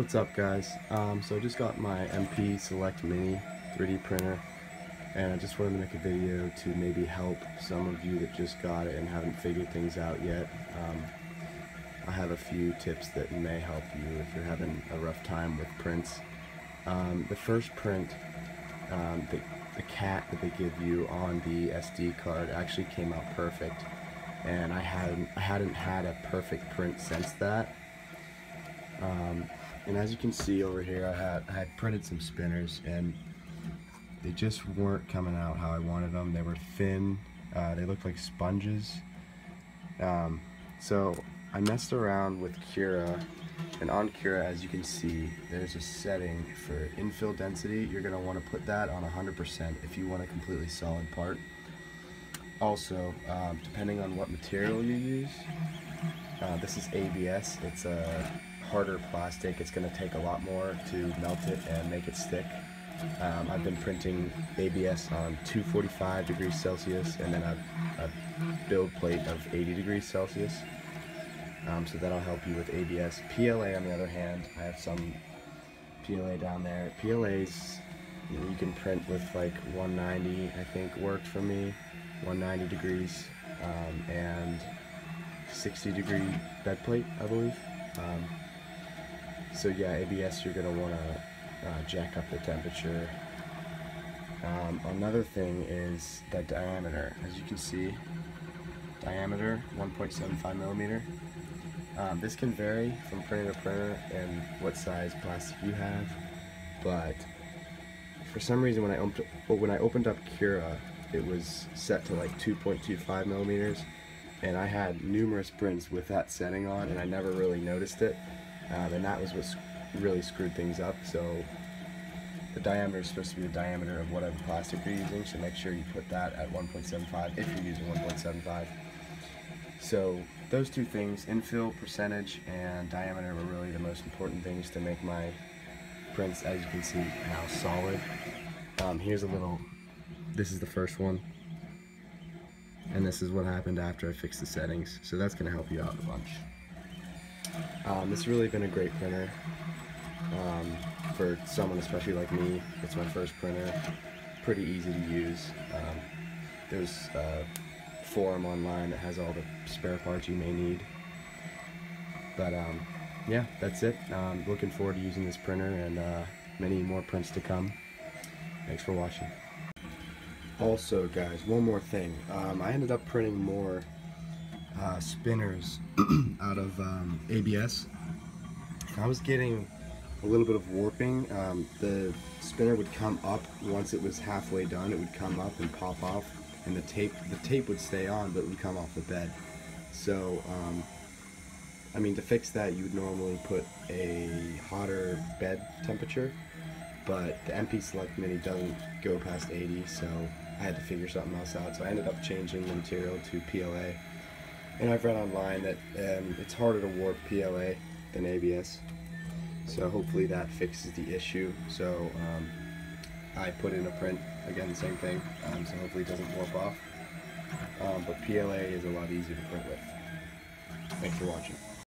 What's up, guys? So I just got my MP Select Mini 3D printer, and I just wanted to make a video to maybe help some of you that just got it and haven't figured things out yet. I have a few tips that may help you if you're having a rough time with prints. The first print, the cat that they give you on the SD card actually came out perfect, and I hadn't had a perfect print since that. And as you can see over here, I had printed some spinners, and they just weren't coming out how I wanted them. They were thin, they looked like sponges. So I messed around with Cura, and on Cura, as you can see, there's a setting for infill density. You're going to want to put that on 100% if you want a completely solid part. Also, depending on what material you use, this is ABS. It's a harder plastic. It's going to take a lot more to melt it and make it stick. I've been printing ABS on 245 degrees Celsius and then a build plate of 80 degrees Celsius. So that'll help you with ABS. PLA, on the other hand, I have some PLA down there. PLA's, you can print with like 190, I think worked for me, 190 degrees, and 60 degree bed plate, I believe. So yeah, ABS, you're going to want to jack up the temperature. Another thing is the diameter. As you can see, diameter 1.75 millimeter. This can vary from printer to printer and what size plastic you have, but for some reason when I opened up Cura, it was set to like 2.25 millimeters, and I had numerous prints with that setting on, and I never really noticed it. And that was what really screwed things up. So the diameter is supposed to be the diameter of whatever plastic you're using, so make sure you put that at 1.75 if you're using 1.75. So those two things, infill, percentage, and diameter, were really the most important things to make my prints, as you can see, now solid. Here's a little, this is the first one, and this is what happened after I fixed the settings, so that's going to help you out a bunch. This has really been a great printer for someone especially like me. It's my first printer, pretty easy to use. There's a forum online that has all the spare parts you may need. But yeah, that's it. Looking forward to using this printer and many more prints to come. Thanks for watching. Also, guys, one more thing. I ended up printing more spinners out of ABS. I was getting a little bit of warping. The spinner would come up once it was halfway done. It would come up and pop off, and the tape would stay on, but it would come off the bed. So I mean, to fix that, you would normally put a hotter bed temperature, but the MP Select Mini doesn't go past 80, so I had to figure something else out. So I ended up changing the material to PLA. And I've read online that it's harder to warp PLA than ABS, so hopefully that fixes the issue. So I put in a print, again the same thing, so hopefully it doesn't warp off. But PLA is a lot easier to print with. Thanks for watching.